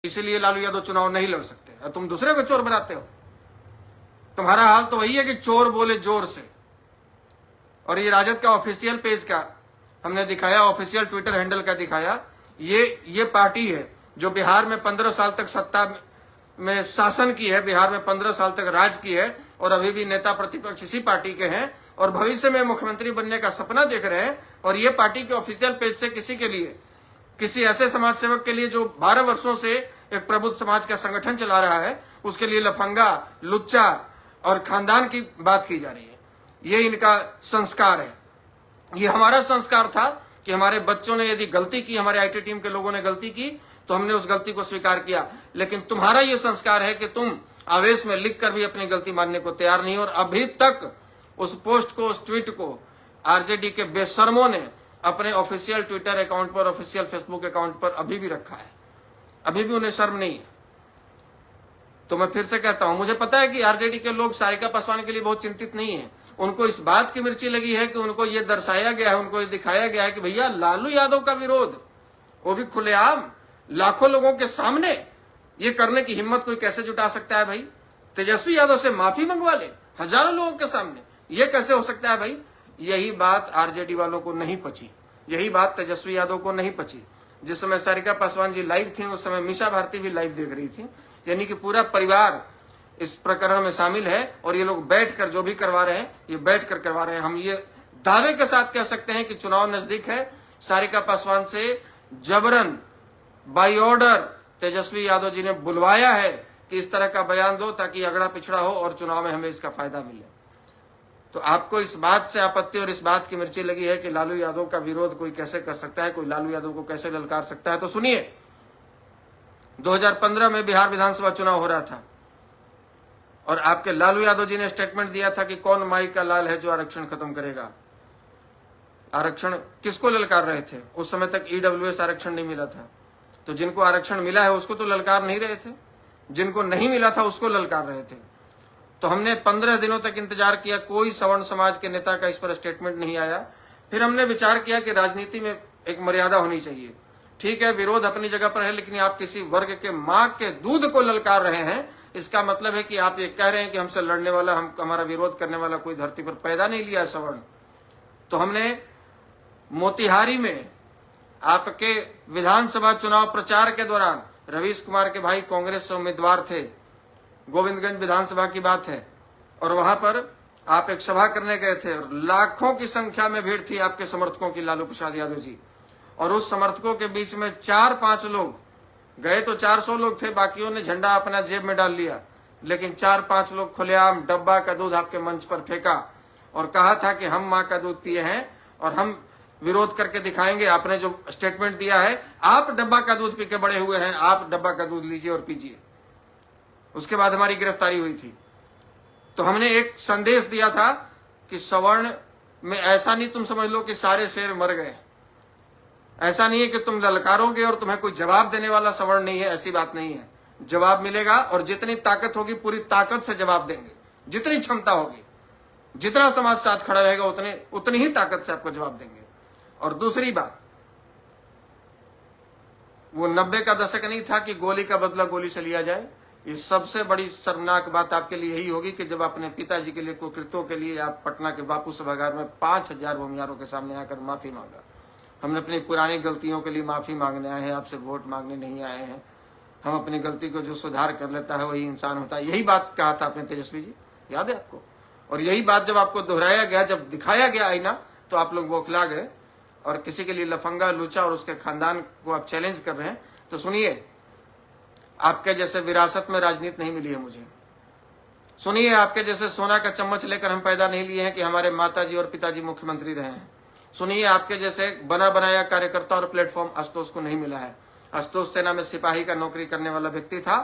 इसीलिए लालू यादव चुनाव नहीं लड़ सकते और तुम दूसरे को चोर बनाते हो। तुम्हारा हाल तो वही है कि चोर बोले जोर से। और ये राजद का ऑफिशियल पेज का हमने दिखाया, ऑफिशियल ट्विटर हैंडल का दिखाया। ये पार्टी है जो बिहार में 15 साल तक सत्ता में शासन की है, बिहार में 15 साल तक राज की है और अभी भी नेता प्रतिपक्ष इसी पार्टी के हैं और भविष्य में मुख्यमंत्री बनने का सपना देख रहे हैं। और ये पार्टी के ऑफिशियल पेज से किसी के लिए, किसी ऐसे समाज सेवक के लिए जो 12 वर्षों से एक प्रबुद्ध समाज का संगठन चला रहा है, उसके लिए लफंगा, लुच्चा और खानदान की बात की जा रही है। ये इनका संस्कार है। ये हमारा संस्कार था कि हमारे बच्चों ने यदि गलती की, हमारे आईटी टीम के लोगों ने गलती की तो हमने उस गलती को स्वीकार किया। लेकिन तुम्हारा ये संस्कार है कि तुम आवेश में लिखकर भी अपनी गलती मानने को तैयार नहीं। और अभी तक उस पोस्ट को, उस ट्वीट को आरजेडी के बेशर्मों ने अपने ऑफिशियल ट्विटर अकाउंट पर, ऑफिशियल फेसबुक अकाउंट पर अभी भी रखा है। अभी भी उन्हें शर्म नहीं है। तो मैं फिर से कहता हूं, मुझे पता है कि आरजेडी के लोग सारिका पासवान के लिए बहुत चिंतित नहीं है। उनको इस बात की मिर्ची लगी है कि उनको ये दर्शाया गया है, उनको ये दिखाया गया है कि भैया लालू यादव का विरोध, वो भी खुलेआम लाखों लोगों के सामने, ये करने की हिम्मत कोई कैसे जुटा सकता है भाई? तेजस्वी यादव से माफी मंगवा ले हजारों लोगों के सामने, ये कैसे हो सकता है भाई? यही बात आरजेडी वालों को नहीं पची, यही बात तेजस्वी यादव को नहीं पची। जिस समय सारिका पासवान जी लाइव थी उस समय मीसा भारती भी लाइव देख रही थी। यानी कि पूरा परिवार इस प्रकरण में शामिल है और ये लोग बैठकर जो भी करवा रहे हैं, ये बैठकर करवा रहे हैं। हम ये दावे के साथ कह सकते हैं कि चुनाव नजदीक है। सारिका पासवान से जबरन बाई ऑर्डर तेजस्वी यादव जी ने बुलवाया है कि इस तरह का बयान दो ताकि अगड़ा पिछड़ा हो और चुनाव में हमें इसका फायदा मिले। तो आपको इस बात से आपत्ति और इस बात की मिर्ची लगी है कि लालू यादव का विरोध कोई कैसे कर सकता है, कोई लालू यादव को कैसे ललकार सकता है। तो सुनिए, 2015 में बिहार विधानसभा चुनाव हो रहा था और आपके लालू यादव जी ने स्टेटमेंट दिया था कि कौन माई का लाल है जो आरक्षण खत्म करेगा। आरक्षण किसको ललकार रहे थे? उस समय तक ईडब्ल्यूएस आरक्षण नहीं मिला था। तो जिनको आरक्षण मिला है उसको तो ललकार नहीं रहे थे, जिनको नहीं मिला था उसको ललकार रहे थे। तो हमने 15 दिनों तक इंतजार किया, कोई सवर्ण समाज के नेता का इस पर स्टेटमेंट नहीं आया। फिर हमने विचार किया कि राजनीति में एक मर्यादा होनी चाहिए। ठीक है, विरोध अपनी जगह पर है, लेकिन आप किसी वर्ग के मां के दूध को ललकार रहे हैं, इसका मतलब है कि आप ये कह रहे हैं कि हमसे लड़ने वाला, हमारा विरोध करने वाला कोई धरती पर पैदा नहीं लिया है सवर्ण। तो हमने मोतिहारी में आपके विधानसभा चुनाव प्रचार के दौरान, रवीश कुमार के भाई कांग्रेस से उम्मीदवार थे, गोविंदगंज विधानसभा की बात है, और वहां पर आप एक सभा करने गए थे और लाखों की संख्या में भीड़ थी आपके समर्थकों की, लालू प्रसाद यादव जी। और उस समर्थकों के बीच में 4-5 लोग गए, तो 400 लोग थे, बाकियों ने झंडा अपना जेब में डाल लिया, लेकिन 4-5 लोग खुलेआम डब्बा का दूध आपके मंच पर फेंका और कहा था कि हम मां का दूध पिए हैं और हम विरोध करके दिखाएंगे। आपने जो स्टेटमेंट दिया है, आप डब्बा का दूध पी के बड़े हुए हैं, आप डब्बा का दूध लीजिए और पीजिए। उसके बाद हमारी गिरफ्तारी हुई थी। तो हमने एक संदेश दिया था कि सवर्ण में ऐसा नहीं तुम समझ लो कि सारे शेर मर गए, ऐसा नहीं है कि तुम ललकारोगे और तुम्हें कोई जवाब देने वाला सवर्ण नहीं है, ऐसी बात नहीं है। जवाब मिलेगा और जितनी ताकत होगी पूरी ताकत से जवाब देंगे, जितनी क्षमता होगी, जितना समाज साथ खड़ा रहेगा उतनी ही ताकत से आपको जवाब देंगे। और दूसरी बात, वो 90 का दशक नहीं था कि गोली का बदला गोली से लिया जाए। इस सबसे बड़ी शर्मनाक बात आपके लिए यही होगी कि जब अपने पिताजी के लिए, कुकृत्यों के लिए आप पटना के बापू सभागार में 5000 भूमियारों के सामने आकर माफी मांगा। हमने अपनी पुरानी गलतियों के लिए माफी मांगने आए हैं, आपसे वोट मांगने नहीं आए हैं। हम अपनी गलती को जो सुधार कर लेता है वही इंसान होता है। यही बात कहा था आपने तेजस्वी जी, याद है आपको? और यही बात जब आपको दोहराया गया, जब दिखाया गया आईना, तो आप लोग बौखला गए और किसी के लिए लफंगा, लूचा और उसके खानदान को आप चैलेंज कर रहे हैं। तो सुनिए, आपके जैसे विरासत में राजनीति नहीं मिली है मुझे। सुनिए, आपके जैसे सोना का चम्मच लेकर हम पैदा नहीं लिए हैं कि हमारे माताजी और पिताजी मुख्यमंत्री रहे हैं। सुनिए, आपके जैसे बना बनाया कार्यकर्ता और प्लेटफॉर्म आशुतोष को नहीं मिला है। आशुतोष सेना में सिपाही का नौकरी करने वाला व्यक्ति था,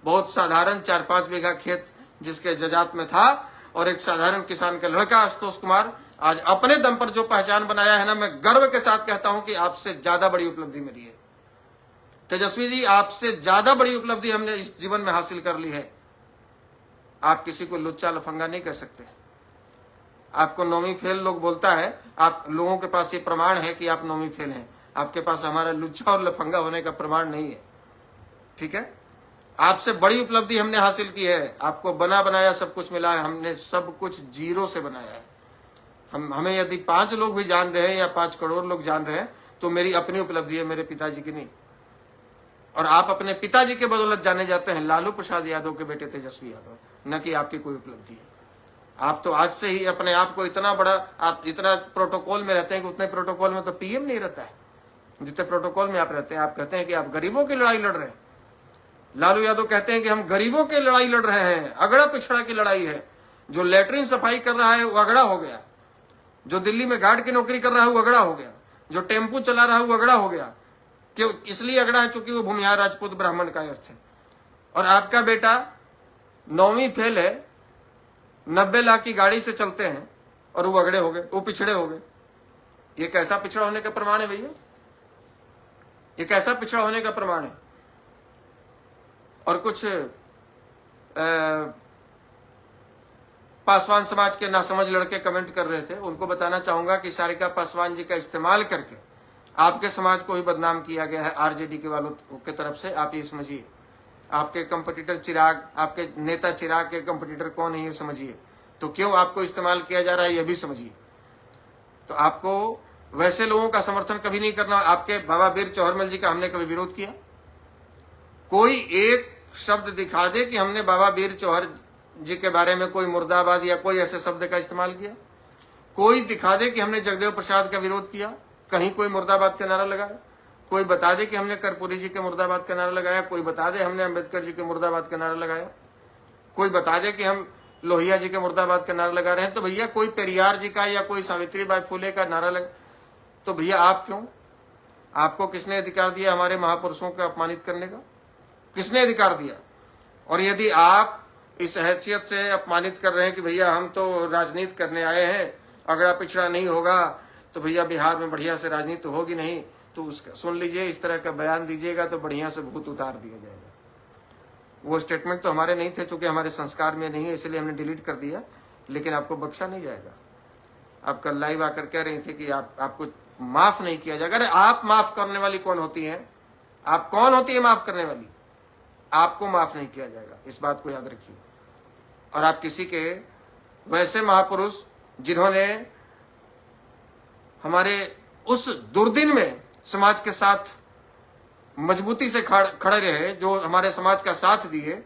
बहुत साधारण 4-5 बीघा खेत जिसके जजात में था, और एक साधारण किसान का लड़का आशुतोष कुमार आज अपने दम पर जो पहचान बनाया है ना, मैं गर्व के साथ कहता हूं कि आपसे ज्यादा बड़ी उपलब्धि मेरी है तेजस्वी जी, आपसे ज्यादा बड़ी उपलब्धि हमने इस जीवन में हासिल कर ली है। आप किसी को लुच्चा लफंगा नहीं कह सकते। आपको नौवीं फेल लोग बोलता है, आप लोगों के पास ये प्रमाण है कि आप नौवीं फेल हैं, आपके पास हमारा लुच्चा और लफंगा होने का प्रमाण नहीं है। ठीक है, आपसे बड़ी उपलब्धि हमने हासिल की है। आपको बना बनाया सब कुछ मिला है, हमने सब कुछ जीरो से बनाया है। हमें यदि 5 लोग भी जान रहे हैं या 5 करोड़ लोग जान रहे हैं तो मेरी अपनी उपलब्धि है, मेरे पिताजी की नहीं। और आप अपने पिताजी के बदौलत जाने जाते हैं, लालू प्रसाद यादव के बेटे तेजस्वी यादव, न कि आपकी कोई उपलब्धि है। आप तो आज से ही अपने आप को इतना बड़ा, आप जितना प्रोटोकॉल में रहते हैं कि उतने प्रोटोकॉल में तो पीएम नहीं रहता है जितने प्रोटोकॉल में आप रहते हैं। आप कहते हैं कि आप गरीबों की लड़ाई लड़ रहे हैं। लालू यादव कहते हैं कि हम गरीबों की लड़ाई लड़ रहे हैं, अगड़ा पिछड़ा की लड़ाई है। जो लेटरिन सफाई कर रहा है वो अगड़ा हो गया, जो दिल्ली में गार्ड की नौकरी कर रहा है वो अगड़ा हो गया, जो टेम्पू चला रहा है वो अगड़ा हो गया। क्यों? इसलिए अगड़ा है चूंकि वो भूमिहार राजपूत ब्राह्मण कायस्थ है। और आपका बेटा 9वीं फेल है, 90 लाख की गाड़ी से चलते हैं और वो अगड़े हो गए, वो पिछड़े हो गए। ये कैसा पिछड़ा होने का प्रमाण है भैया? ये कैसा पिछड़ा होने का प्रमाण है? और कुछ पासवान समाज के नासमझ लड़के कमेंट कर रहे थे, उनको बताना चाहूंगा कि सारिका पासवान जी का इस्तेमाल करके आपके समाज को ही बदनाम किया गया है आरजेडी के वालों की तरफ से। आप ये समझिए, आपके कंपटीटर चिराग, आपके नेता चिराग के कंपटीटर कौन है ये समझिए, तो क्यों आपको इस्तेमाल किया जा रहा है ये भी समझिए। तो आपको वैसे लोगों का समर्थन कभी नहीं करना। आपके बाबा वीर चौहरमल जी का हमने कभी विरोध किया? कोई एक शब्द दिखा दे कि हमने बाबा वीर चौहर जी के बारे में कोई मुर्दाबाद या कोई ऐसे शब्द का इस्तेमाल किया? कोई दिखा दे कि हमने जगदेव प्रसाद का विरोध किया, कहीं कोई मुर्दाबाद का नारा लगाया? कोई बता दे कि हमने कर्पूरी जी के मुर्दाबाद का नारा लगाया? कोई बता दे हमने अम्बेडकर जी के मुर्दाबाद का नारा लगाया? कोई बता दे कि हम लोहिया जी के मुर्दाबाद का नारा लगा रहे हैं? तो भैया कोई पेरियार जी का या कोई सावित्रीबाई फुले का नारा लगा, तो भैया आप क्यों? आपको किसने अधिकार दिया हमारे महापुरुषों को अपमानित करने का? किसने अधिकार दिया? और यदि आप इस हैसियत से अपमानित कर रहे हैं कि भैया हम तो राजनीति करने आए हैं, अगड़ा पिछड़ा नहीं होगा तो भैया बिहार में बढ़िया से राजनीति होगी नहीं, तो उसका सुन लीजिए, इस तरह का बयान दीजिएगा तो बढ़िया से भूत उतार दिया जाएगा। वो स्टेटमेंट तो हमारे नहीं थे, चूंकि हमारे संस्कार में नहीं है इसलिए हमने डिलीट कर दिया, लेकिन आपको बख्शा नहीं जाएगा। आप कल लाइव आकर कह रही थी कि आपको माफ नहीं किया जाएगा। अरे आप माफ करने वाली कौन होती है? आप कौन होती है माफ करने वाली? आपको माफ नहीं किया जाएगा, इस बात को याद रखिए। और आप किसी के वैसे महापुरुष जिन्होंने हमारे उस दुर्दिन में समाज के साथ मजबूती से खड़े रहे, जो हमारे समाज का साथ दिए,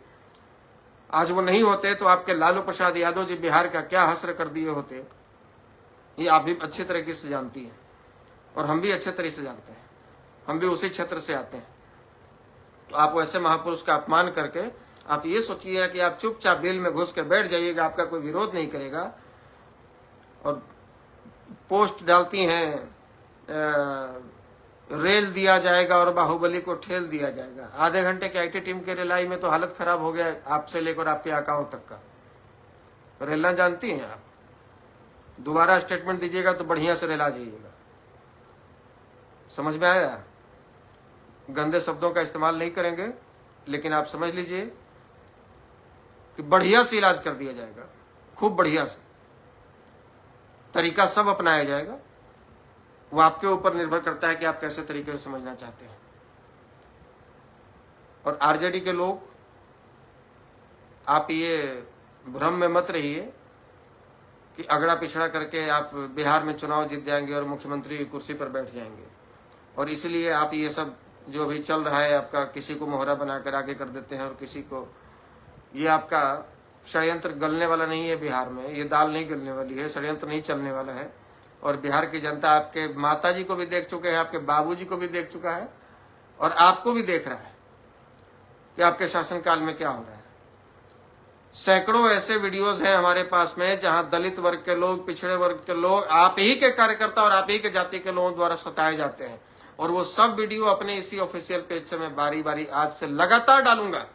आज वो नहीं होते तो आपके लालू प्रसाद यादव जी बिहार का क्या हश्र कर दिए होते, ये आप भी अच्छे तरीके से जानती हैं और हम भी अच्छे तरीके से जानते हैं। हम भी उसी क्षेत्र से आते हैं। तो आप वैसे महापुरुष का अपमान करके आप ये सोचिए कि आप चुपचाप बिल में घुस के बैठ जाइएगा, आपका कोई विरोध नहीं करेगा। और पोस्ट डालती हैं रेल दिया जाएगा और बाहुबली को ठेल दिया जाएगा। आधे घंटे के आईटी टीम के रेलाई में तो हालत खराब हो गया आपसे लेकर आपके आकाओं तक का। रेलना जानती हैं आप? दोबारा स्टेटमेंट दीजिएगा तो बढ़िया से रेला जाइएगा। समझ में आया? गंदे शब्दों का इस्तेमाल नहीं करेंगे, लेकिन आप समझ लीजिए कि बढ़िया से इलाज कर दिया जाएगा, खूब बढ़िया से तरीका सब अपनाया जाएगा। वो आपके ऊपर निर्भर करता है कि आप कैसे तरीके से समझना चाहते हैं। और आरजेडी के लोग, आप ये भ्रम में मत रहिए कि अगड़ा पिछड़ा करके आप बिहार में चुनाव जीत जाएंगे और मुख्यमंत्री की कुर्सी पर बैठ जाएंगे। और इसलिए आप ये सब जो भी चल रहा है आपका, किसी को मोहरा बनाकर आगे कर देते हैं और किसी को, ये आपका षड्यंत्र गलने वाला नहीं है। बिहार में ये दाल नहीं गलने वाली है, षड्यंत्र नहीं चलने वाला है। और बिहार की जनता आपके माताजी को भी देख चुके हैं, आपके बाबूजी को भी देख चुका है और आपको भी देख रहा है कि आपके शासनकाल में क्या हो रहा है। सैकड़ों ऐसे वीडियोस हैं हमारे पास में जहां दलित वर्ग के लोग, पिछड़े वर्ग के लोग, आप ही के कार्यकर्ता और आप ही के जाति के लोगों द्वारा सताए जाते हैं। और वो सब वीडियो अपने इसी ऑफिशियल पेज से मैं बारी बारी आज से लगातार डालूंगा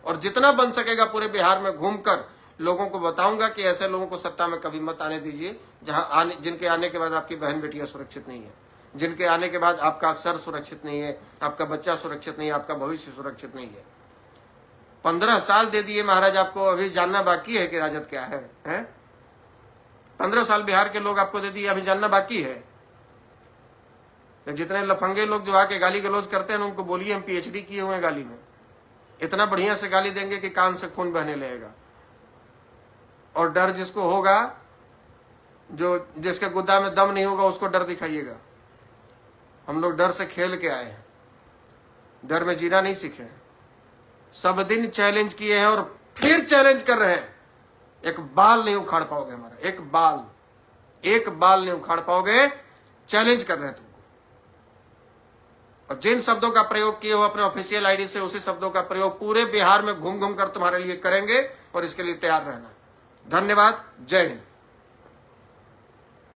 और जितना बन सकेगा पूरे बिहार में घूमकर लोगों को बताऊंगा कि ऐसे लोगों को सत्ता में कभी मत आने दीजिए जिनके आने के बाद आपकी बहन बेटियां सुरक्षित नहीं है, जिनके आने के बाद आपका सर सुरक्षित नहीं है, आपका बच्चा सुरक्षित नहीं है, आपका भविष्य सुरक्षित नहीं है। 15 साल दे दिए महाराज, आपको अभी जानना बाकी है कि राजद क्या है? 15 साल बिहार के लोग आपको दे दिए, अभी जानना बाकी है। जितने लफंगे लोग जो आके गाली गलौज करते हैं उनको बोलिए हम पीएचडी किए हुए हैं गाली में, इतना बढ़िया से गाली देंगे कि कान से खून बहने लगेगा। और डर जिसको होगा, जो जिसके गुद्दा में दम नहीं होगा, उसको डर दिखाइएगा। हम लोग डर से खेल के आए हैं, डर में जीना नहीं सीखे। सब दिन चैलेंज किए हैं और फिर चैलेंज कर रहे हैं। एक बाल नहीं उखाड़ पाओगे हमारा, एक बाल नहीं उखाड़ पाओगे। चैलेंज कर रहे हैं तुमको। और जिन शब्दों का प्रयोग किए हो अपने ऑफिशियल आईडी से, उसी शब्दों का प्रयोग पूरे बिहार में घूम घूम कर तुम्हारे लिए करेंगे, और इसके लिए तैयार रहना। धन्यवाद। जय हिंद।